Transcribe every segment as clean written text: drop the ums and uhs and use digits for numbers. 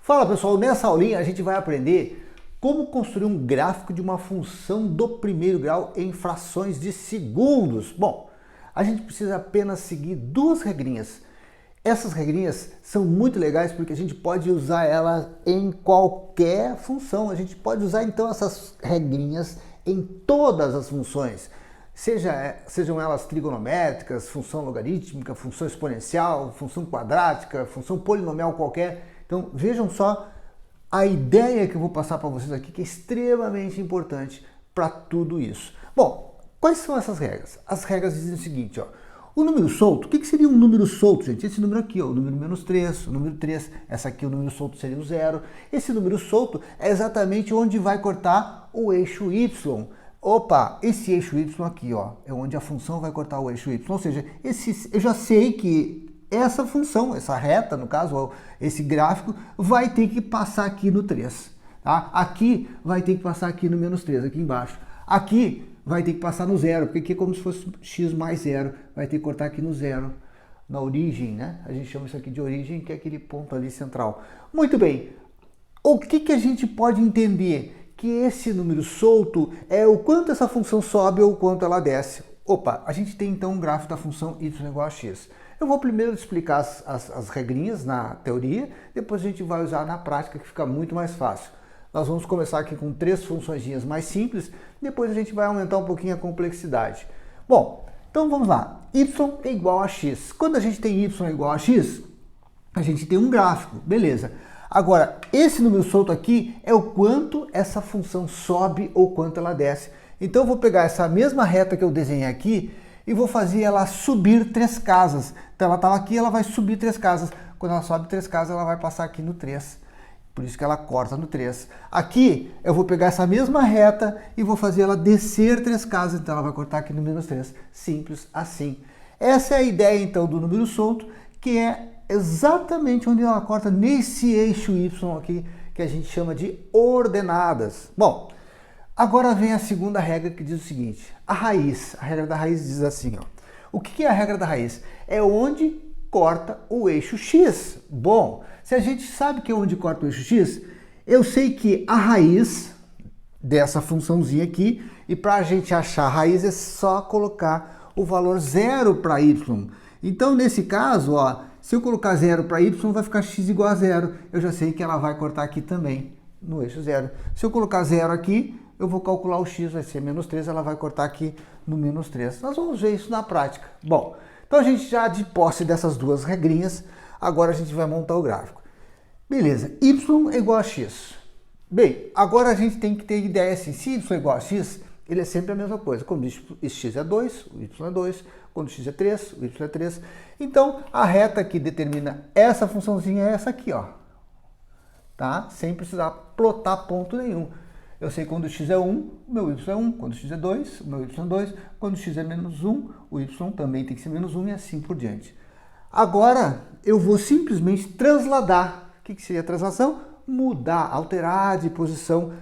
Fala pessoal, nessa aulinha a gente vai aprender como construir um gráfico de uma função do primeiro grau em frações de segundos. Bom, a gente precisa apenas seguir duas regrinhas. Essas regrinhas são muito legais porque a gente pode usar elas em qualquer função. A gente pode usar então essas regrinhas em todas as funções. Sejam elas trigonométricas, função logarítmica, função exponencial, função quadrática, função polinomial qualquer. Então vejam só a ideia que eu vou passar para vocês aqui, que é extremamente importante para tudo isso. Bom, quais são essas regras? As regras dizem o seguinte, ó. O número solto, o que seria um número solto, gente? Esse número aqui, ó, o número menos 3, o número 3, essa aqui, o número solto seria o 0. Esse número solto é exatamente onde vai cortar o eixo y. Opa, esse eixo y aqui, ó, é onde a função vai cortar o eixo y. Ou seja, eu já sei que essa função, essa reta, no caso, esse gráfico, vai ter que passar aqui no 3. Tá? Aqui vai ter que passar aqui no menos 3, aqui embaixo. Aqui vai ter que passar no 0, porque aqui é como se fosse x mais 0. Vai ter que cortar aqui no 0, na origem, né? A gente chama isso aqui de origem, que é aquele ponto ali central. Muito bem. O que a gente pode entender? Que esse número solto é o quanto essa função sobe ou o quanto ela desce. Opa, a gente tem então um gráfico da função y igual a x. Eu vou primeiro explicar as regrinhas na teoria, depois a gente vai usar na prática, que fica muito mais fácil. Nós vamos começar aqui com 3 funções mais simples, depois a gente vai aumentar um pouquinho a complexidade. Bom, então vamos lá. Y é igual a x. Quando a gente tem y igual a x, a gente tem um gráfico, beleza. Agora, esse número solto aqui é o quanto essa função sobe ou quanto ela desce. Então eu vou pegar essa mesma reta que eu desenhei aqui e vou fazer ela subir 3 casas. Então ela estava aqui, ela vai subir 3 casas. Quando ela sobe 3 casas, ela vai passar aqui no 3. Por isso que ela corta no 3. Aqui eu vou pegar essa mesma reta e vou fazer ela descer 3 casas. Então ela vai cortar aqui no menos 3. Simples assim. Essa é a ideia então do número solto, que é exatamente onde ela corta nesse eixo y aqui, que a gente chama de ordenadas. Bom, agora vem a segunda regra, que diz o seguinte: a raiz. A regra da raiz diz assim, ó. O que é a regra da raiz? É onde corta o eixo x. Bom, se a gente sabe que é onde corta o eixo x, eu sei que a raiz dessa funçãozinha aqui, e para a gente achar a raiz é só colocar o valor 0 para y. Então, nesse caso, ó, se eu colocar 0 para y, vai ficar x igual a 0. Eu já sei que ela vai cortar aqui também, no eixo 0. Se eu colocar 0 aqui, eu vou calcular o x, vai ser menos 3, ela vai cortar aqui no menos 3. Nós vamos ver isso na prática. Bom, então a gente já de posse dessas duas regrinhas, agora a gente vai montar o gráfico. Beleza, y é igual a x. Bem, agora a gente tem que ter ideia assim, se y é igual a x, ele é sempre a mesma coisa. Quando x é 2, o y é 2. Quando x é 3, o y é 3. Então, a reta que determina essa funçãozinha é essa aqui, ó. Tá? Sem precisar plotar ponto nenhum. Eu sei quando x é 1, o meu y é 1. Quando x é 2, o meu y é 2. Quando x é menos 1, o y também tem que ser menos 1 e assim por diante. Agora, eu vou simplesmente transladar. O que seria a translação? Mudar, alterar de posição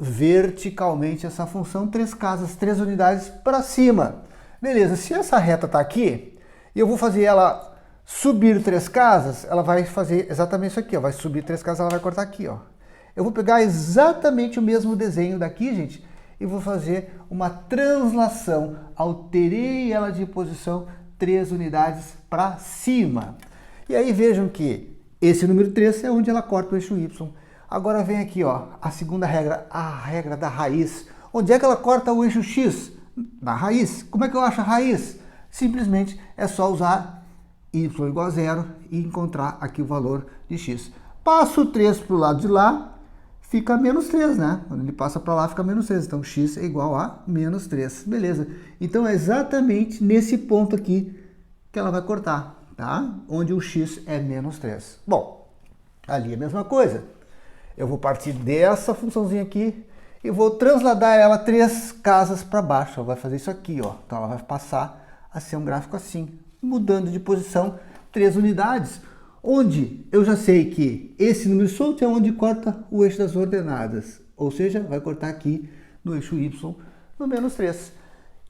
verticalmente essa função 3 casas, 3 unidades para cima. Beleza, se essa reta está aqui, e eu vou fazer ela subir 3 casas, ela vai fazer exatamente isso aqui, ó. Vai subir 3 casas, ela vai cortar aqui, ó. Eu vou pegar exatamente o mesmo desenho daqui, gente, e vou fazer uma translação. Alterei ela de posição 3 unidades para cima. E aí vejam que esse número 3 é onde ela corta o eixo y. Agora vem aqui, ó, a segunda regra, a regra da raiz. Onde é que ela corta o eixo x? Na raiz. Como é que eu acho a raiz? Simplesmente é só usar y igual a 0 e encontrar aqui o valor de x. Passo o 3 para o lado de lá, fica menos 3, né? Quando ele passa para lá, fica menos 3. Então, x é igual a menos 3. Beleza. Então, é exatamente nesse ponto aqui que ela vai cortar, tá? Onde o x é menos 3. Bom, ali é a mesma coisa. Eu vou partir dessa funçãozinha aqui e vou transladar ela 3 casas para baixo. Ela vai fazer isso aqui, ó. Então ela vai passar a ser um gráfico assim, mudando de posição 3 unidades, onde eu já sei que esse número solto é onde corta o eixo das ordenadas, ou seja, vai cortar aqui no eixo y, no menos 3.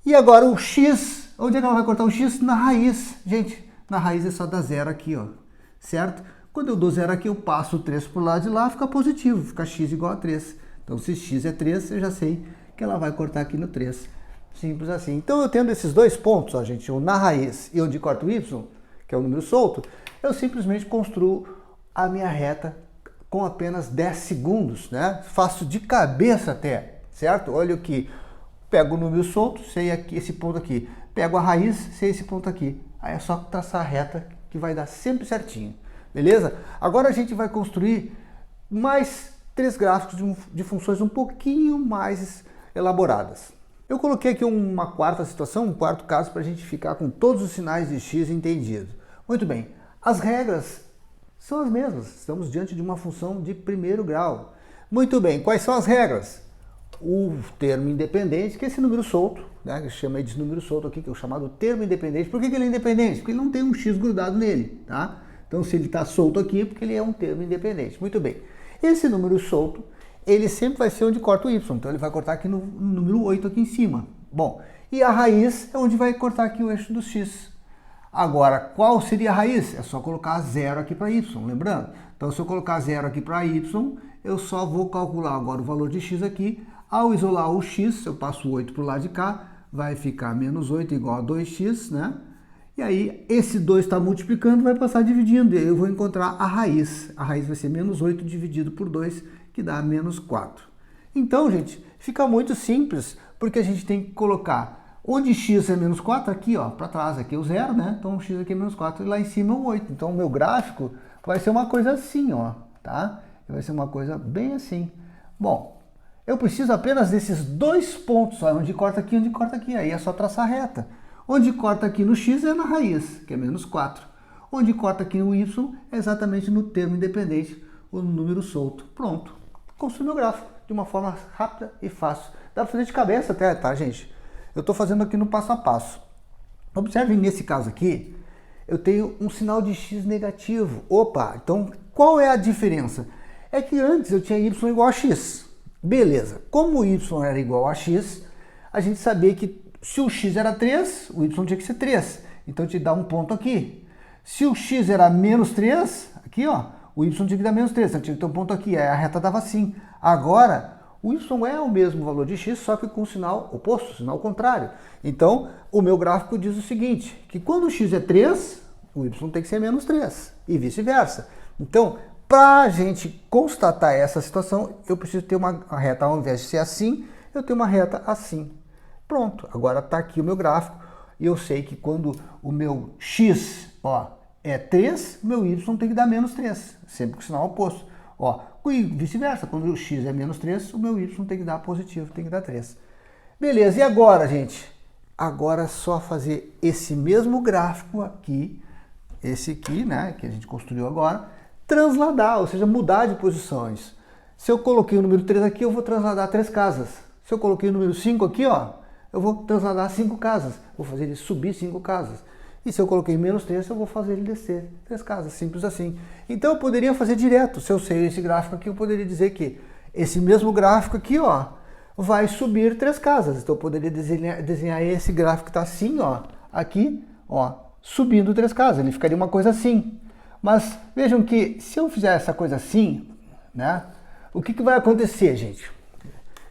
E agora o x, onde é que ela vai cortar o x? Na raiz. Gente, na raiz é só dar 0 aqui, ó, certo? Quando eu dou zero aqui, eu passo o 3 para o lado de lá, fica positivo, fica x igual a 3. Então, se x é 3, eu já sei que ela vai cortar aqui no 3. Simples assim. Então, eu tendo esses dois pontos, ó, gente, um na raiz e onde corta o y, que é o número solto, eu simplesmente construo a minha reta com apenas 10 segundos, né? Faço de cabeça até, certo? Olha aqui, pego o número solto, sei aqui, esse ponto aqui. Pego a raiz, sei esse ponto aqui. Aí é só traçar a reta que vai dar sempre certinho, beleza? Agora a gente vai construir mais 3 gráficos de funções um pouquinho mais elaboradas. Eu coloquei aqui uma quarta situação, um quarto caso, para a gente ficar com todos os sinais de x entendidos. Muito bem, as regras são as mesmas, estamos diante de uma função de primeiro grau. Muito bem, quais são as regras? O termo independente, que é esse número solto, né, que eu chamei de número solto aqui, que é o chamado termo independente. Por que ele é independente? Porque ele não tem um x grudado nele, tá? Então, se ele está solto aqui, é porque ele é um termo independente. Muito bem. Esse número solto, ele sempre vai ser onde corta o y, então ele vai cortar aqui no número 8 aqui em cima. Bom, e a raiz é onde vai cortar aqui o eixo do x. Agora, qual seria a raiz? É só colocar zero aqui para y, lembrando? Então, se eu colocar zero aqui para y, eu só vou calcular agora o valor de x aqui. Ao isolar o x, eu passo o 8 para o lado de cá, vai ficar menos 8 igual a 2x, né? E aí, esse 2 está multiplicando, vai passar dividindo, e aí eu vou encontrar a raiz. A raiz vai ser menos 8 dividido por 2, que dá menos 4. Então, gente, fica muito simples, porque a gente tem que colocar onde x é menos 4, aqui, ó, para trás, aqui é o 0, né? Então, o x aqui é menos 4 e lá em cima é o 8. Então, o meu gráfico vai ser uma coisa assim, ó, tá? Vai ser uma coisa bem assim. Bom, eu preciso apenas desses dois pontos, ó, onde corta aqui e onde corta aqui. Aí é só traçar a reta. Onde corta aqui no x é na raiz, que é menos 4. Onde corta aqui no y é exatamente no termo independente, o número solto. Pronto. Construí meu gráfico de uma forma rápida e fácil. Dá para fazer de cabeça até, tá, gente? Eu estou fazendo aqui no passo a passo. Observem nesse caso aqui, eu tenho um sinal de x negativo. Opa, então qual é a diferença? É que antes eu tinha y igual a x. Beleza, como o y era igual a x, a gente sabia que se o x era 3, o y tinha que ser 3. Então te dá um ponto aqui. Se o x era menos 3, aqui ó, o y tinha que dar menos 3, então tinha que ter um ponto aqui. Aí a reta dava assim. Agora, o y é o mesmo valor de x, só que com o sinal oposto, sinal contrário. Então, o meu gráfico diz o seguinte, que quando o x é 3, o y tem que ser menos 3, e vice-versa. Então, para a gente constatar essa situação, eu preciso ter uma reta, ao invés de ser assim, eu tenho uma reta assim. Pronto, agora está aqui o meu gráfico, e eu sei que quando o meu x ó, é 3, o meu y tem que dar menos 3, sempre com o sinal oposto. Ó, e vice-versa, quando o x é menos 3, o meu y tem que dar positivo, tem que dar 3. Beleza, e agora, gente? Agora é só fazer esse mesmo gráfico aqui, esse aqui, né, que a gente construiu agora, transladar, ou seja, mudar de posições. Se eu coloquei o número 3 aqui, eu vou transladar 3 casas. Se eu coloquei o número 5 aqui, ó, eu vou transladar 5 casas. Vou fazer ele subir 5 casas. E se eu coloquei menos 3, eu vou fazer ele descer 3 casas. Simples assim. Então eu poderia fazer direto. Se eu sei esse gráfico aqui, eu poderia dizer que esse mesmo gráfico aqui, ó, vai subir 3 casas. Então eu poderia desenhar esse gráfico que está assim, ó, aqui, ó, subindo 3 casas. Ele ficaria uma coisa assim. Mas vejam que se eu fizer essa coisa assim, né, o que vai acontecer, gente?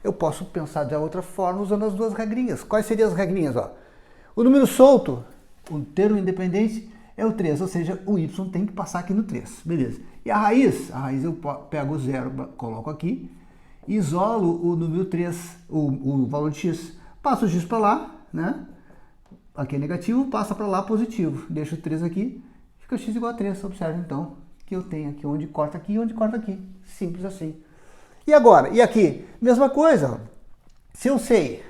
Eu posso pensar de outra forma usando as duas regrinhas. Quais seriam as regrinhas? Ó? O número solto, o termo independente, é o 3, ou seja, o y tem que passar aqui no 3. Beleza. E a raiz eu pego o 0, coloco aqui, isolo o número 3, o valor de x. Passo o x para lá, né? Aqui é negativo, passa para lá positivo. Deixo o 3 aqui. Fica x igual a 3, observe então que eu tenho aqui onde corta aqui e onde corta aqui. Simples assim. E agora? E aqui? Mesma coisa. Se eu sei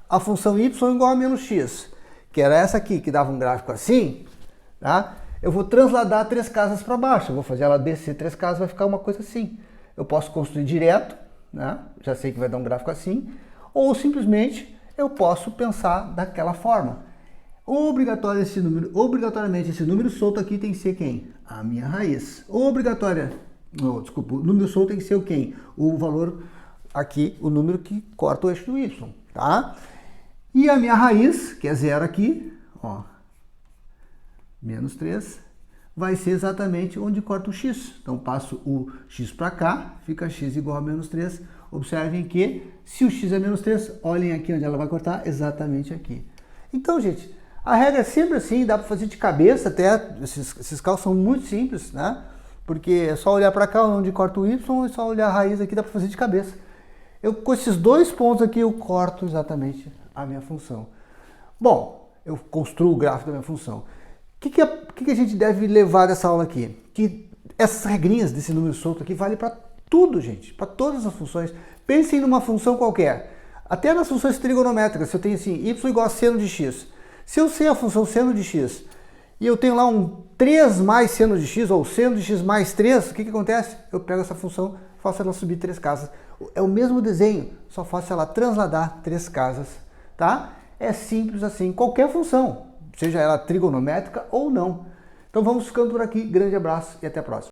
a função y igual a menos x, que era essa aqui, que dava um gráfico assim, tá? Eu vou transladar 3 casas para baixo. Eu vou fazer ela descer 3 casas, vai ficar uma coisa assim. Eu posso construir direto, né? Já sei que vai dar um gráfico assim. Ou simplesmente eu posso pensar daquela forma. Obrigatoriamente esse número solto aqui tem que ser quem? A minha raiz. O número solto tem que ser o quem? O valor aqui, o número que corta o eixo do y, tá? E a minha raiz, que é 0 aqui, ó, menos 3, vai ser exatamente onde corta o x. Então passo o x para cá, fica x igual a menos 3. Observem que se o x é menos 3, olhem aqui onde ela vai cortar, exatamente aqui. Então, gente, a regra é sempre assim, dá para fazer de cabeça até, esses cálculos são muito simples, né? Porque é só olhar para cá onde corta o y, é só olhar a raiz aqui, dá para fazer de cabeça. Com esses dois pontos aqui, eu corto exatamente a minha função. Bom, eu construo o gráfico da minha função. O que a gente deve levar dessa aula aqui? Que essas regrinhas desse número solto aqui valem para tudo, gente, para todas as funções. Pensem numa função qualquer, até nas funções trigonométricas, se eu tenho assim, y igual a seno de x. Se eu sei a função seno de x e eu tenho lá um 3 mais seno de x, ou seno de x mais 3, o que acontece? Eu pego essa função, faço ela subir 3 casas. É o mesmo desenho, só faço ela transladar 3 casas, tá? É simples assim, qualquer função, seja ela trigonométrica ou não. Então vamos ficando por aqui, grande abraço e até a próxima.